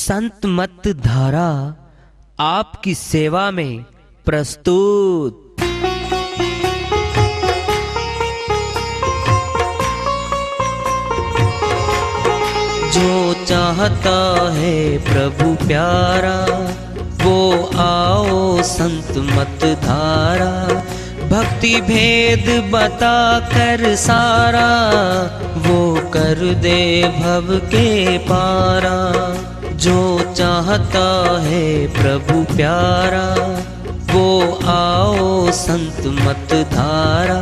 संत मत धारा आपकी सेवा में प्रस्तुत। जो चाहता है प्रभु प्यारा वो आओ संत मत धारा। भक्ति भेद बता कर सारा वो कर दे भव के पारा। जो चाहता है प्रभु प्यारा वो आओ संत मत धारा।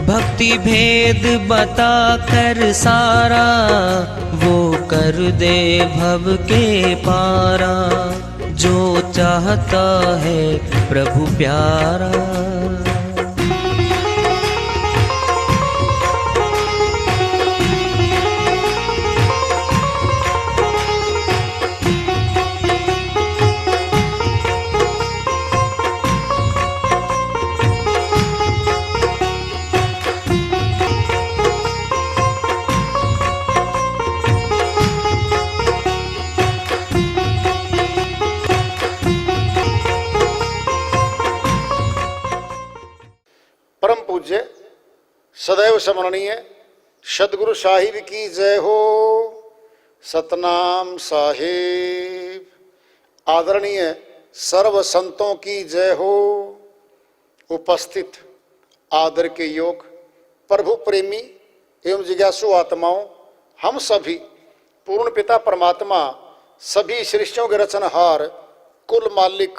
भक्ति भेद बता कर सारा वो कर दे भव के पारा। जो चाहता है प्रभु प्यारा। परम पूज्य सदैव स्मरणीय सदगुरु साहिब की जय हो। सतनाम साहिब। आदरणीय सर्व संतों की जय हो। उपस्थित आदर के योग प्रभु प्रेमी एवं जिज्ञासु आत्माओं, हम सभी पूर्ण पिता परमात्मा सभी सृष्टियों के रचनहार कुल मालिक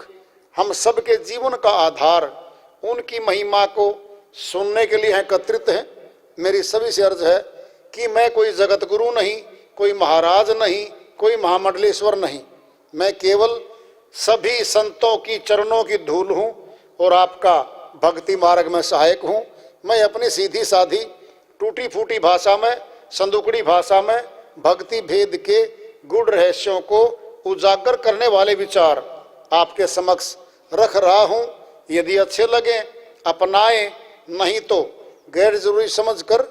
हम सबके जीवन का आधार उनकी महिमा को सुनने के लिए एकत्रित हैं। मेरी सभी से अर्ज है कि मैं कोई जगत गुरु नहीं, कोई महाराज नहीं, कोई महामंडलेश्वर नहीं। मैं केवल सभी संतों की चरणों की धूल हूँ और आपका भक्ति मार्ग में सहायक हूँ। मैं अपनी सीधी साधी टूटी फूटी भाषा में, संदुकड़ी भाषा में भक्ति भेद के गूढ़ रहस्यों को उजागर करने वाले विचार आपके समक्ष रख रहा हूँ। यदि अच्छे लगे अपनाएं, नहीं तो गैर जरूरी समझकर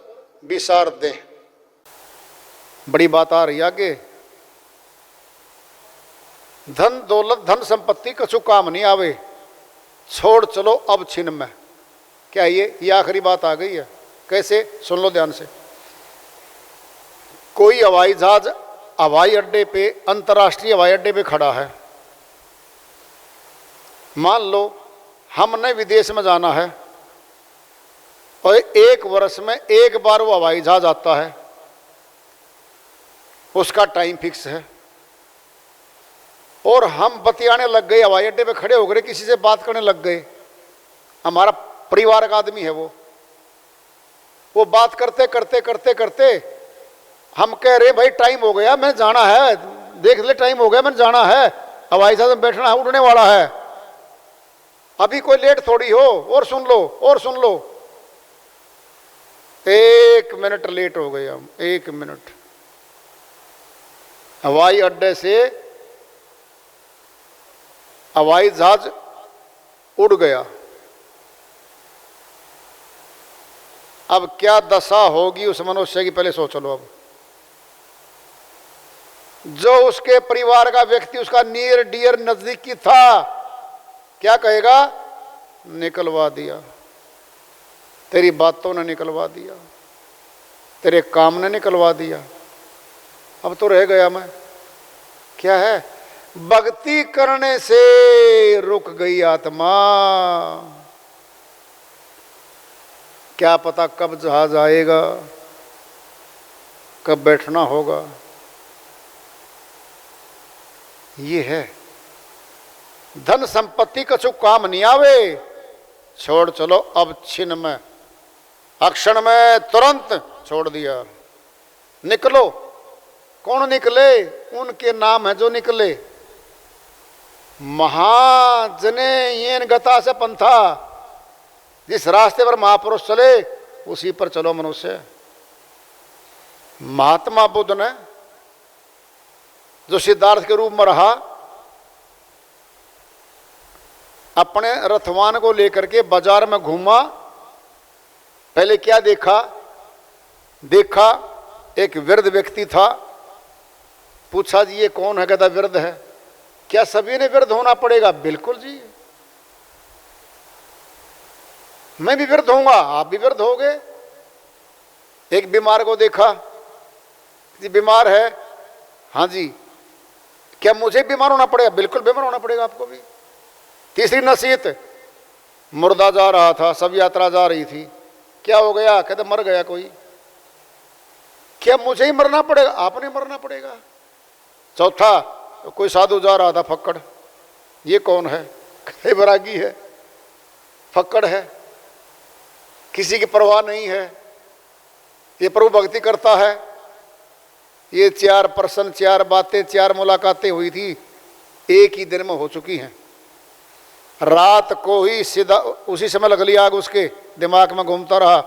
विसार दें। बड़ी बात आ रही आगे। धन दौलत धन संपत्ति कछु काम नहीं आवे, छोड़ चलो अब छिन में। क्या ये आखिरी बात आ गई है? कैसे? सुन लो ध्यान से। कोई हवाई जहाज हवाई अड्डे पे, अंतर्राष्ट्रीय हवाई अड्डे पे खड़ा है। मान लो हमने विदेश में जाना है और एक वर्ष में एक बार वो हवाई जहाज आता है, उसका टाइम फिक्स है और हम बतियाने लग गए, हवाई अड्डे पे खड़े हो गए, किसी से बात करने लग गए। हमारा परिवार का आदमी है वो बात करते करते करते करते हम कह रहे भाई टाइम हो गया, मैं जाना है, देख ले टाइम हो गया, मैंने जाना है, हवाई जहाज में बैठना है, उड़ने वाला है, अभी कोई लेट थोड़ी हो, और सुन लो और सुन लो। 1 मिनट लेट हो गए हम, 1 मिनट। हवाई अड्डे से हवाई जहाज उड़ गया। अब क्या दशा होगी उस मनुष्य की, पहले सोच लो। अब जो उसके परिवार का व्यक्ति उसका नियर डियर नजदीकी था, क्या कहेगा? निकलवा दिया, तेरी बातों ने निकलवा दिया, तेरे काम ने निकलवा दिया, अब तो रह गया मैं। क्या है? भक्ति करने से रुक गई आत्मा। क्या पता कब जहाज आएगा, कब बैठना होगा। ये है धन संपत्ति कछु काम नहीं आवे, छोड़ चलो अब छिन में, अक्षण में, तुरंत छोड़ दिया। निकलो। कौन निकले? उनके नाम है जो निकले। महाजने येन गता से पंथा, जिस रास्ते पर महापुरुष चले उसी पर चलो मनुष्य। महात्मा बुद्ध ने जो सिद्धार्थ के रूप में रहा, अपने रथवान को लेकर के बाजार में घूमा। पहले क्या देखा? एक वृद्ध व्यक्ति था, पूछा जी ये कौन है? कहता वृद्ध है। क्या सभी ने वृद्ध होना पड़ेगा? बिल्कुल जी, मैं भी वृद्ध होऊंगा, आप भी वृद्ध होगे। एक बीमार को देखा, जी बीमार है, हाँ जी, क्या मुझे बीमार होना पड़ेगा? बिल्कुल बीमार होना पड़ेगा आपको भी। तीसरी नसीहत, मुर्दा जा रहा था, सब यात्रा जा रही थी, क्या हो गया? कहते मर गया कोई। क्या मुझे ही मरना पड़ेगा? आपने मरना पड़ेगा। चौथा, कोई साधु जा रहा था, फक्कड़, ये कौन है? कहते वैरागी है, फक्कड़ है, किसी की परवाह नहीं है, ये प्रभु भक्ति करता है। ये 4 प्रश्न, 4 बातें, 4 मुलाकातें हुई थी, एक ही दिन में हो चुकी हैं। रात को ही सीधा उसी समय लग ली आग, उसके दिमाग में घूमता रहा।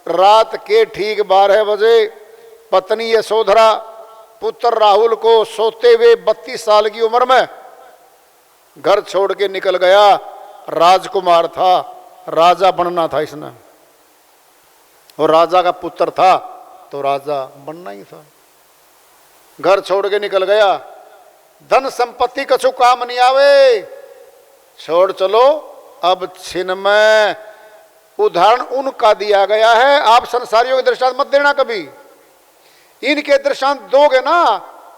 रात के ठीक 12 बजे पत्नी यशोधरा पुत्र राहुल को सोते हुए 32 साल की उम्र में घर छोड़ के निकल गया। राजकुमार था, राजा बनना था इसने, और राजा का पुत्र था तो राजा बनना ही था। घर छोड़ के निकल गया। धन संपत्ति कछु काम नहीं आवे, छोड़ चलो अब छिन में। उदाहरण उनका दिया गया है, आप संसारियों के दृष्टांत मत देना कभी। इनके दृष्टांत दोगे ना,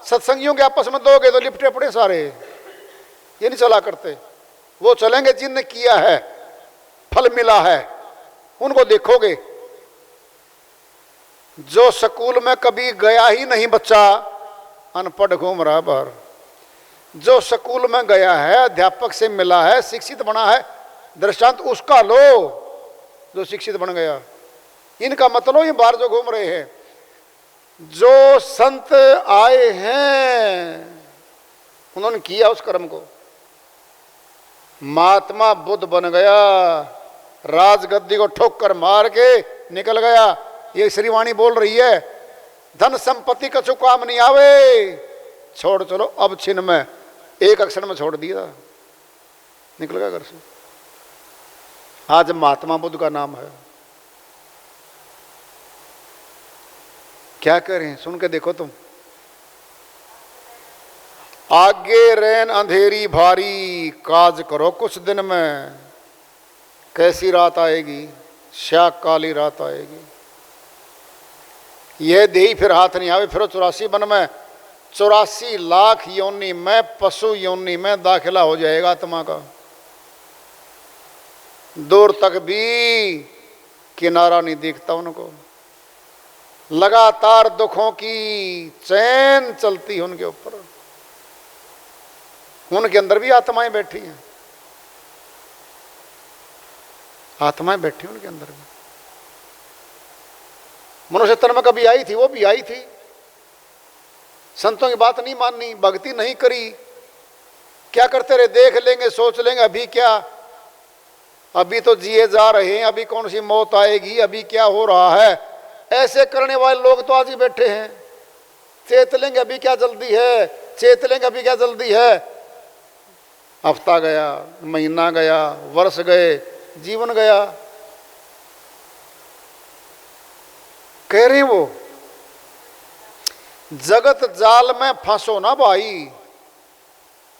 सत्संगियों के आपस में दोगे तो लिपटे पड़े सारे, ये नहीं चला करते। वो चलेंगे जिनने किया है, फल मिला है, उनको देखोगे। जो स्कूल में कभी गया ही नहीं बच्चा, अनपढ़ घूम रहा बाहर। जो स्कूल में गया है, अध्यापक से मिला है, शिक्षित बना है, दृष्टांत उसका लो जो शिक्षित बन गया। इनका मतलब ये बाहर जो घूम रहे हैं, जो संत आए हैं उन्होंने किया उस कर्म को। महात्मा बुद्ध बन गया, राजगद्दी को ठोक कर मार के निकल गया। ये श्रीवाणी बोल रही है, धन संपत्ति कछु काम नहीं आवे, छोड़ चलो अब छिन में। एक अक्षर में छोड़ दिया, निकल गया घर से। आज महात्मा बुद्ध का नाम है। क्या करें, सुन के देखो तुम। आगे रैन अंधेरी भारी, काज करो कुछ दिन में। कैसी रात आएगी? श्या काली रात आएगी। यह देही फिर हाथ नहीं आवे, फिर 84 बन में, 84 लाख योनि में, पशु योनि में दाखिला हो जाएगा आत्मा का। दूर तक भी किनारा नहीं दिखता उनको। लगातार दुखों की चैन चलती है उनके ऊपर। उनके अंदर भी आत्माएं बैठी हैं, आत्माएं बैठी उनके अंदर भी। मनुष्य तन में कभी आई थी, वो भी आई थी, संतों की बात नहीं माननी, भक्ति नहीं करी। क्या करते रहे? देख लेंगे, सोच लेंगे, अभी क्या, अभी तो जिए जा रहे हैं, अभी कौन सी मौत आएगी, अभी क्या हो रहा है। ऐसे करने वाले लोग तो आज ही बैठे हैं। चेत लेंगे अभी क्या जल्दी है, चेत लेंगे अभी क्या जल्दी है। हफ्ता गया, महीना गया, वर्ष गए, जीवन गया। कह रहे वो, जगत जाल में फंसो ना भाई।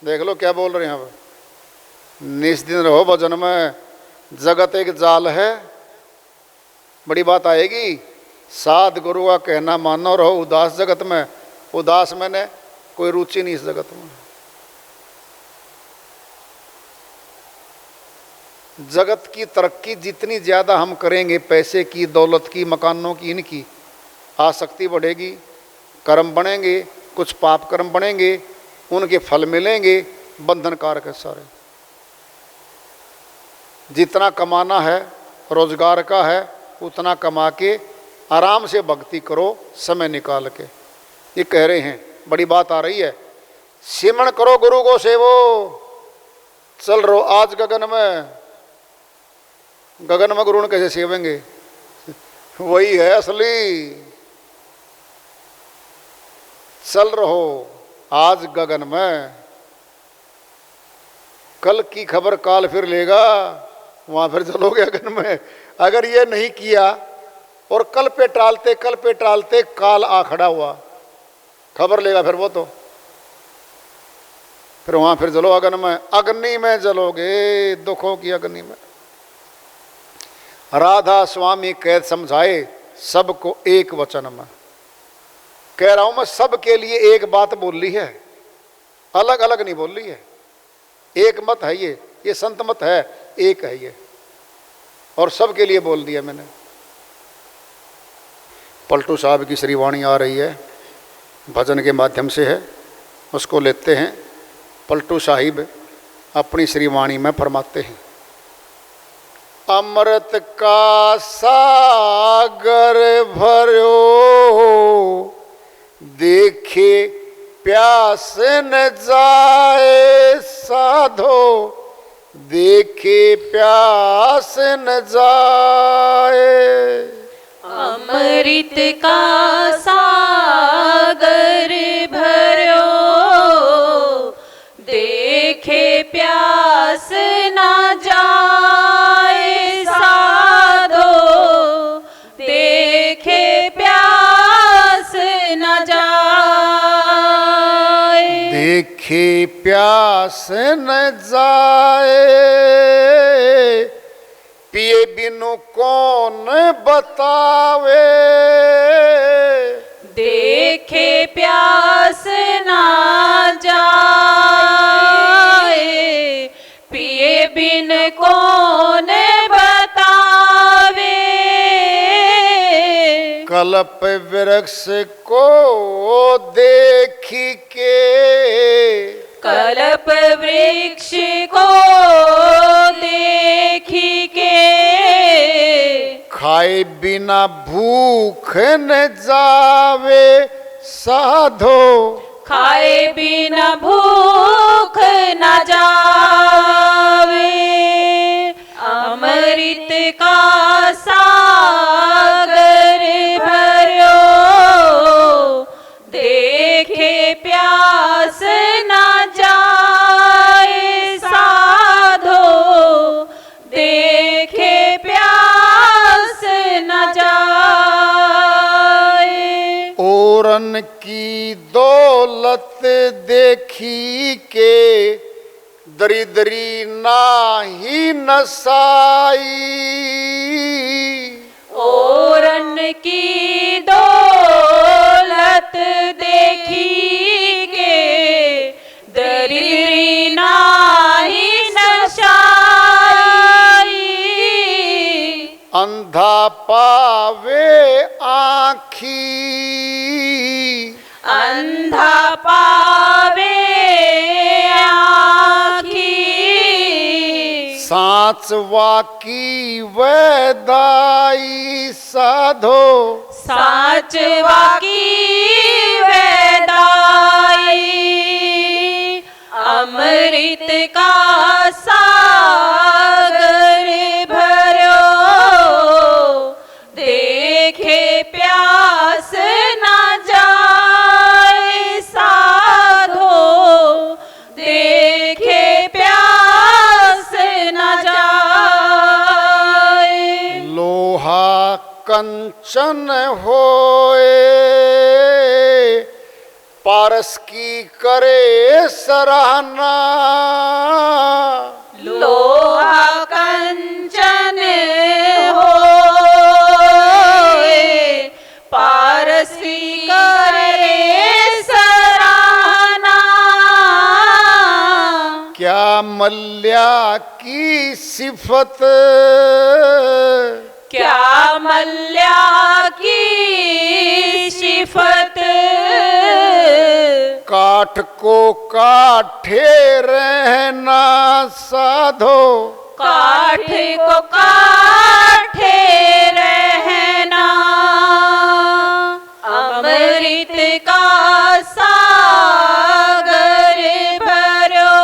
देख लो क्या बोल रहे हैं अब। निस्दिन रहो भजन में, जगत एक जाल है, बड़ी बात आएगी। साध गुरु का कहना मानो, रहो उदास जगत में। उदास मैंने कोई रुचि नहीं इस जगत में। जगत की तरक्की जितनी ज़्यादा हम करेंगे, पैसे की, दौलत की, मकानों की, इनकी आसक्ति बढ़ेगी, कर्म बनेंगे, कुछ पाप कर्म बनेंगे, उनके फल मिलेंगे, बंधन कारक है सारे। जितना कमाना है रोजगार का है, उतना कमा के आराम से भक्ति करो, समय निकाल के। ये कह रहे हैं, बड़ी बात आ रही है। सिमरण करो गुरु को सेवो, चल रहो आज गगन में। गगन में गुरु ने कैसे सेवेंगे? वही है असली। चल रहो आज गगन में, कल की खबर काल फिर लेगा, वहां फिर चलोगे गगन में। अगर ये नहीं किया और कल पे टालते काल आ खड़ा हुआ, खबर लेगा फिर वो तो। फिर वहां फिर जलो अग्नि में जलोगे, दुखों की अग्नि में। राधा स्वामी कैद समझाए सबको एक वचन में। कह रहा हूं मैं, सबके लिए एक बात बोल ली है, अलग अलग नहीं बोल ली है। एक मत है ये संत मत है, एक है ये, और सबके लिए बोल दिया मैंने। पलटू साहब की श्रीवाणी आ रही है, भजन के माध्यम से है, उसको लेते हैं। पलटू साहिब अपनी श्रीवाणी में फरमाते हैं, अमृत का सागर भरो, देखे प्यास न जाए साधो, देखे प्यास न जाए। अमृत का सागर भरो, देखे प्यास ना जाए साधो, देखे प्यास न जाए। देखे प्यास न जाए, पिए बिनु कौन बतावे। देखे प्यास ना जाए, पिए बिन कौन बतावे। कल्प वृक्ष को देखी के, कल्प वृक्ष को देखी के, खाए बिना भूख न जावे साधो, खाए बिना भूख न जावे। अमृत का सागर भरो, देखे प्यास न जाए साधो, देखे प्यास न जाए। औरन की दौलत देखी के, दरिद्री नाही नसाई। औरन की दौलत देखी के, दरिद्री नाही नसाई। अंधा पावे आँखी, अंधा पावे आँखी। सांच वाकी वैदाई साधो, साचवा की वेदाई। अमृत का सागर भरो, देखे प्यास न जाए साधो, देखे प्यास न जाए। लोहा कंचन होए, पारस की करे सराहना। लोहा कंचन होए, पारसी करे सराहना। क्या मल्या की सिफत, क्या मल्या की सिफत। काठ को काठे रहना साधो, काठ को काठे रहना। अमृत का सागर भरो,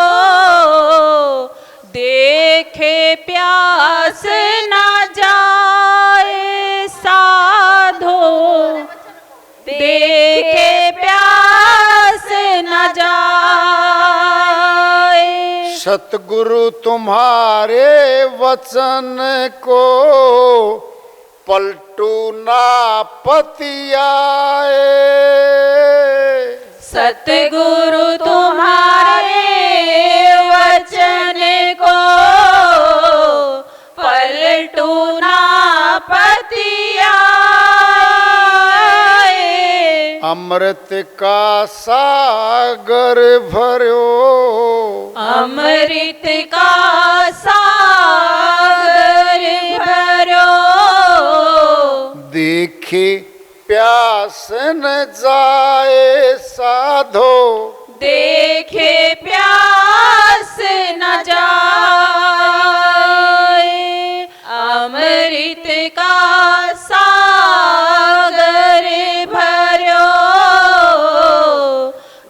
देखे प्यास न जाए साधो, देखे प्यास न जाए। सतगुरु तुम्हारे वचन को, पलटू ना पतियाए। सतगुरु तुम्हारे अमृत का सागर भरो, अमृत का सागर भरो, देखे प्यास न जाए साधो, देखे प्यास न जाए, अमृत का सागर भरो,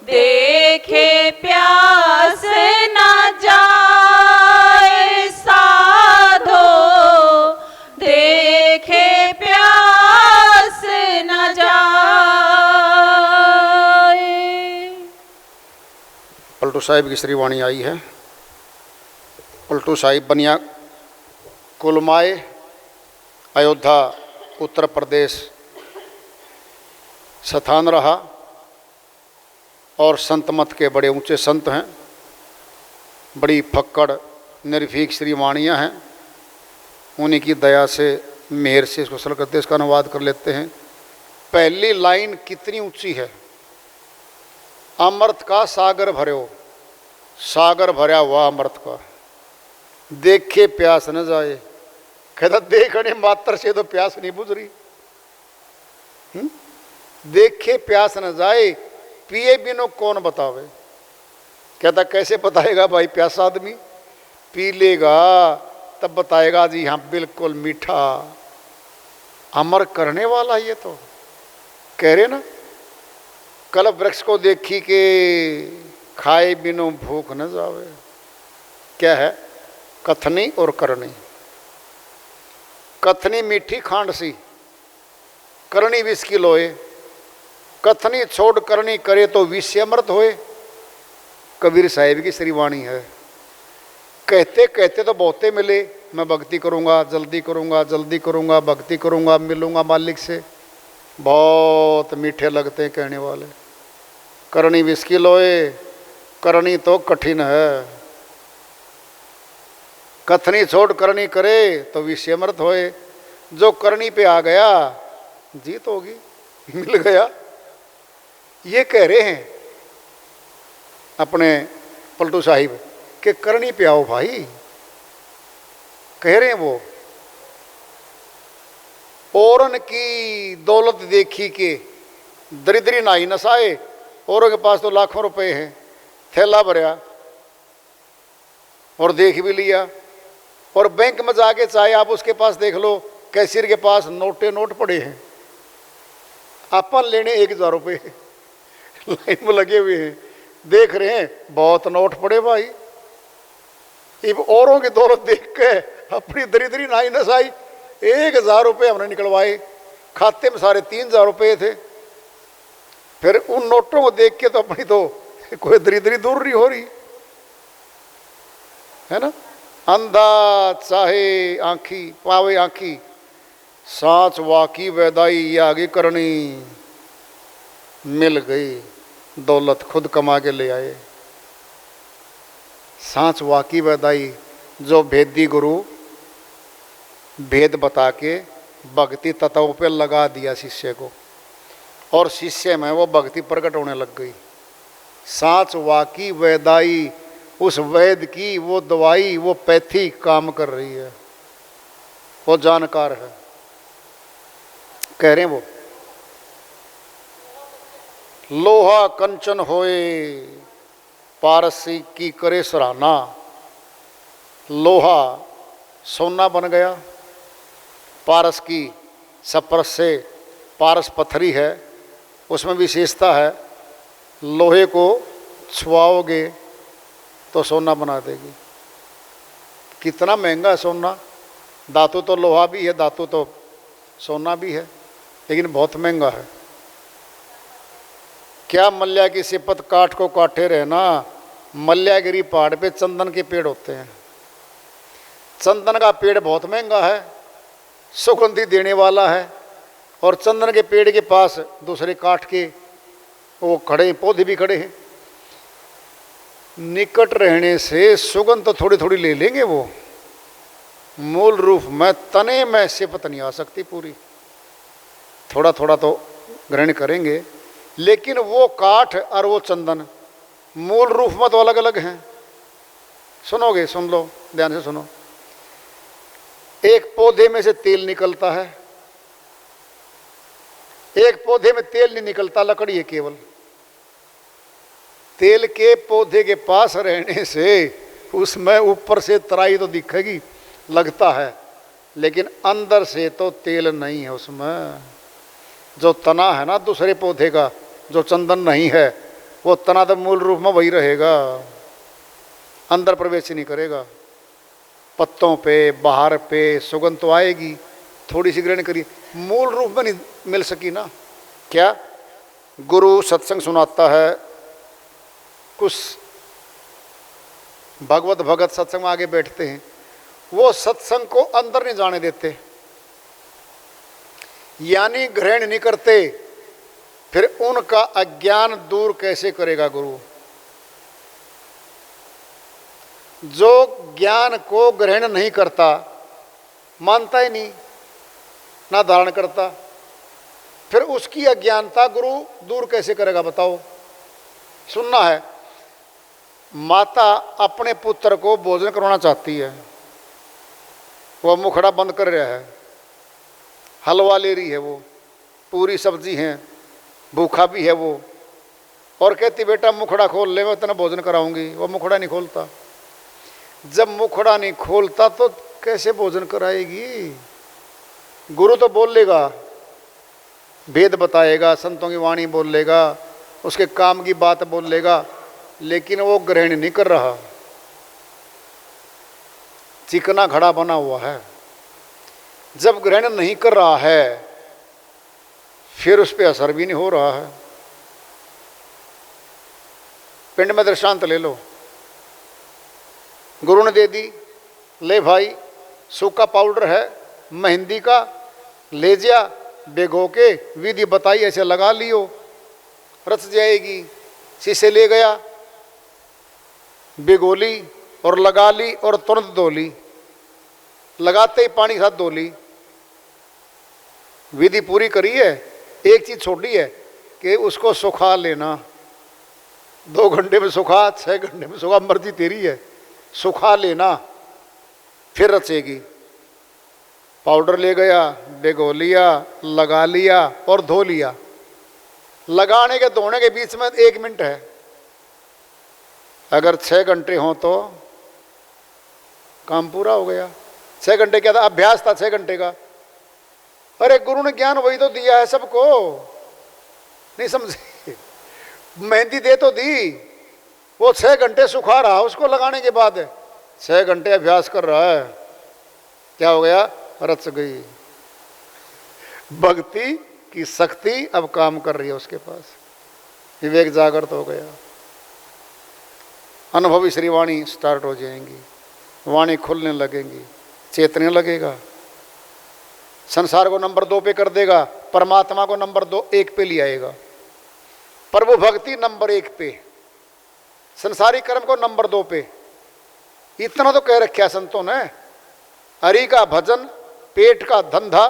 देखे प्यास न जाए साधो, देखे प्यास न जाए। पलटू साहिब की श्री वाणी आई है। पलटू साहिब बनिया कुलमाए, अयोध्या उत्तर प्रदेश स्थान रहा और संत मत के बड़े ऊंचे संत हैं। बड़ी फक्कड़ निर्भीक श्री वाणियाँ हैं। उन्हीं की दया से, मेहर से इसको सरल करते इसका अनुवाद कर लेते हैं। पहली लाइन कितनी ऊंची है। अमृत का सागर भर्यो, सागर भरा हुआ अमृत का, देखे प्यास न जाए। कहता देखने मात्र से तो प्यास नहीं बुझ रही। देखे प्यास न जाए, पिए बिनो कौन बतावे। कहता कैसे बताएगा भाई, प्यासा आदमी पी लेगा तब बताएगा जी हाँ बिल्कुल मीठा अमर करने वाला। ये तो कह रहे ना, कल्प वृक्ष को देखी के खाए बिनो भूख न जावे। क्या है, कथनी और करनी। कथनी मीठी खांड सी, करनी विष की लोए। कथनी छोड़ करनी करे तो विष अमृत होए। कबीर साहिब की श्री वाणी है। कहते कहते तो बहुते मिले, मैं भक्ति करूँगा, जल्दी करूँगा, जल्दी करूँगा, भक्ति करूँगा, मिलूँगा मालिक से। बहुत मीठे लगते हैं कहने वाले। करनी विष की लोए, करनी तो कठिन है। कथनी छोड़ करनी करे तो विषय अमृत होए। जो करनी पे आ गया जीत होगी, मिल गया। ये कह रहे हैं अपने पलटू साहिब कि करनी पे आओ भाई। कह रहे हैं वो, औरन की दौलत देखी के दरिद्री नाई नसाए। औरों के पास तो लाखों रुपए हैं, थैला भरा और देख भी लिया। और बैंक में जाके चाहे आप उसके पास देख लो, कैशियर के पास नोटे नोट पड़े हैं। अपन लेने 1000 रुपये लाइन में लगे हुए हैं, देख रहे हैं बहुत नोट पड़े भाई। अब औरों की दौलत देख के अपनी दरिद्री नाई नसाई। 1000 रुपये हमने निकलवाए, खाते में सारे 3000 रुपये थे। फिर उन नोटों को देख के तो अपनी तो कोई दरिद्री दूर नहीं हो रही है ना। अंधा चाहे आँखी पावे आँखी, सांच वाकी वैदाई ये आगे करनी। मिल गई दौलत, खुद कमा के ले आए। सांच वाकी वैदाई, जो भेदी गुरु भेद बता के भक्ति तत्वों पे लगा दिया शिष्य को, और शिष्य में वो भक्ति प्रकट होने लग गई। सांच वाकी वैदाई, उस वैद की वो दवाई, वो पैथी काम कर रही है, वो जानकार है। कह रहे हैं वो, लोहा कंचन होए पारसी की करे सराहना। लोहा सोना बन गया, पारस की सपरस से, पारस पत्थरी है, उसमें विशेषता है लोहे को छुआओगे तो सोना बना देगी। कितना महंगा है सोना। धातु तो लोहा भी है, धातु तो सोना भी है, लेकिन बहुत महंगा है। क्या मल्ल्या की सिपत काठ को काटे रहना। मल्ल्यागिरी पहाड़ पे चंदन के पेड़ होते हैं। चंदन का पेड़ बहुत महंगा है, सुगंधी देने वाला है। और चंदन के पेड़ के पास दूसरे काठ के वो खड़े पौधे भी खड़े हैं। निकट रहने से सुगंध तो थोड़ी थोड़ी ले लेंगे वो, मूल रूप में तने में सिपत नहीं आ सकती पूरी। थोड़ा थोड़ा तो ग्रहण करेंगे, लेकिन वो काठ और वो चंदन मूल रूप में तो अलग अलग हैं। सुनोगे, सुन लो, ध्यान से सुनो। एक पौधे में से तेल निकलता है, एक पौधे में तेल नहीं निकलता, लकड़ी है केवल। तेल के पौधे के पास रहने से उसमें ऊपर से तराई तो दिखेगी, लगता है, लेकिन अंदर से तो तेल नहीं है उसमें। जो तना है ना दूसरे पौधे का, जो चंदन नहीं है, वो तना तो मूल रूप में वही रहेगा, अंदर प्रवेश नहीं करेगा। पत्तों पे, बाहर पे सुगंध तो आएगी, थोड़ी सी ग्रहण करिए, मूल रूप में नहीं मिल सकी ना। क्या गुरु सत्संग सुनाता है, कुछ भगवत भगत सत्संग में आगे बैठते हैं, वो सत्संग को अंदर नहीं जाने देते, यानी ग्रहण नहीं करते, फिर उनका अज्ञान दूर कैसे करेगा गुरु? जो ज्ञान को ग्रहण नहीं करता, मानता ही नहीं, ना धारण करता, फिर उसकी अज्ञानता गुरु दूर कैसे करेगा बताओ? सुनना है, माता अपने पुत्र को भोजन करवाना चाहती है, वह मुखड़ा बंद कर रहा है, हलवा ले रही है, वो पूरी सब्जी है, भूखा भी है वो, और कहती बेटा मुखड़ा खोल ले, मैं तेना भोजन कराऊंगी। वो मुखड़ा नहीं खोलता। जब मुखड़ा नहीं खोलता तो कैसे भोजन कराएगी? गुरु तो बोल लेगा, भेद बताएगा, संतों की वाणी बोल लेगा, उसके काम की बात बोल लेगा, लेकिन वो ग्रहण नहीं कर रहा, चिकना घड़ा बना हुआ है। जब ग्रहण नहीं कर रहा है, फिर उस पर असर भी नहीं हो रहा है। पिंड में दृष्टांत ले लो, गुरु ने दे दी, ले भाई सूखा पाउडर है मेहंदी का, ले जा, भिगो के विधि बताई, ऐसे लगा लियो, रच जाएगी। शीशे ले गया, भिगोली और लगा ली और तुरंत धो ली, लगाते ही पानी के साथ धो ली, विधि पूरी करी है। एक चीज छोड़ी है कि उसको सुखा लेना, 2 घंटे में सुखा, 6 घंटे में सुखा, मर्जी तेरी है, सुखा लेना, फिर रचेगी। पाउडर ले गया, भिगो लिया, लगा लिया और धो लिया। लगाने के धोने के बीच में 1 मिनट है, अगर 6 घंटे हो तो काम पूरा हो गया। 6 घंटे क्या था? अभ्यास था 6 घंटे का। अरे गुरु ने ज्ञान वही तो दिया है सबको, नहीं समझे? मेहंदी दे तो दी, वो 6 घंटे सुखा रहा, उसको लगाने के बाद 6 घंटे अभ्यास कर रहा है, क्या हो गया? रच गई। भक्ति की शक्ति अब काम कर रही है उसके पास, विवेक जागृत हो गया, अनुभवी श्री वाणी स्टार्ट हो जाएंगी, वाणी खुलने लगेंगी, चेतने लगेगा, संसार को नंबर 2 पे कर देगा, परमात्मा को नंबर 1 पे ले आएगा, प्रभु भक्ति नंबर 1 पे, संसारी कर्म को नंबर 2 पे। इतना तो कह रखा संतों ने, हरि का भजन पेट का धंधा,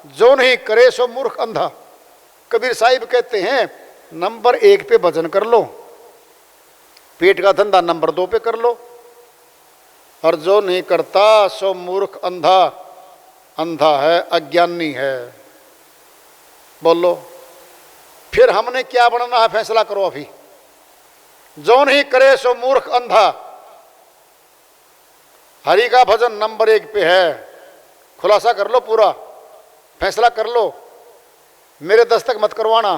जो नहीं करे सो मूर्ख अंधा। कबीर साहिब कहते हैं नंबर 1 पे भजन कर लो, पेट का धंधा नंबर 2 पे कर लो, और जो नहीं करता सो मूर्ख अंधा, अंधा है, अज्ञानी है। बोलो फिर हमने क्या बनना है? फैसला करो अभी। जो नहीं करे सो मूर्ख अंधा, हरि का भजन नंबर 1 पे है। खुलासा कर लो पूरा, फैसला कर लो। मेरे दस्तक मत करवाना,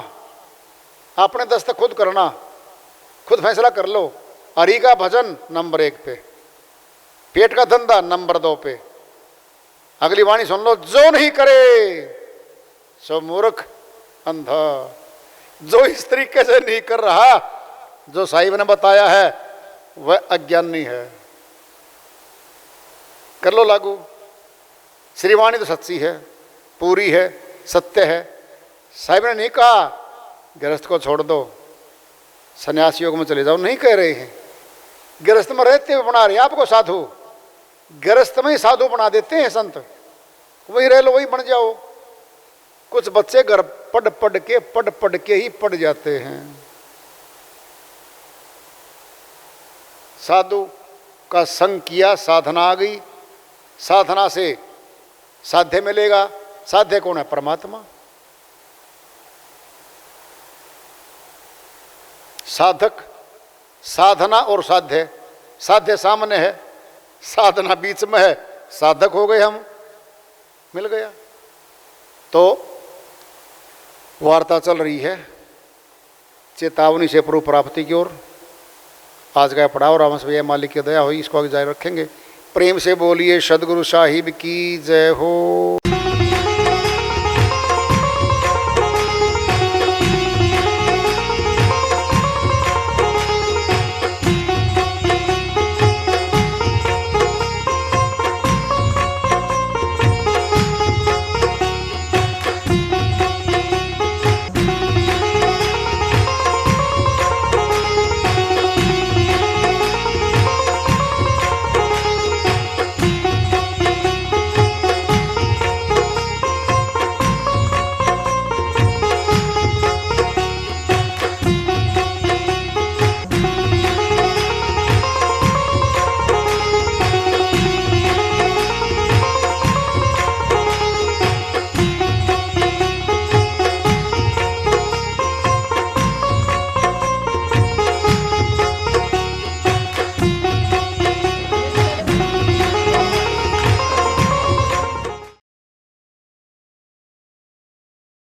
अपने दस्तक खुद करना, खुद फैसला कर लो। हरि का भजन नंबर 1 पे, पेट का धंधा नंबर 2 पे। अगली वाणी सुन लो, जो नहीं करे सो मूर्ख अंधा। जो इस तरीके से नहीं कर रहा जो साहिब ने बताया है, वह अज्ञानी है। कर लो लागू। श्रीवाणी तो सच्ची है, पूरी है, सत्य है। साहिब ने नहीं कहा गृहस्थ को छोड़ दो, संन्यास योग में चले जाओ, नहीं कह रहे हैं। गृहस्थ में रहते हुए बना रहे हैं आपको साधु, गृहस्थ में ही साधु बना देते हैं संत। वही रह लो, वही बन जाओ। कुछ बच्चे घर पढ़ के ही पढ़ जाते हैं। साधु का संग किया, साधना आ गई, साधना से साध्य मिलेगा। साध्य कौन है? परमात्मा। साधक, साधना और साध्य, साध्य सामने है, साधना बीच में है, साधक हो गए हम, मिल गया। तो वार्ता चल रही है चेतावनी से प्रभु प्राप्ति की ओर। आज का पढ़ाओ रामस भैया, मालिक की दया हुई, इसको आगे जारी रखेंगे। प्रेम से बोलिए सदगुरु साहिब की जय हो।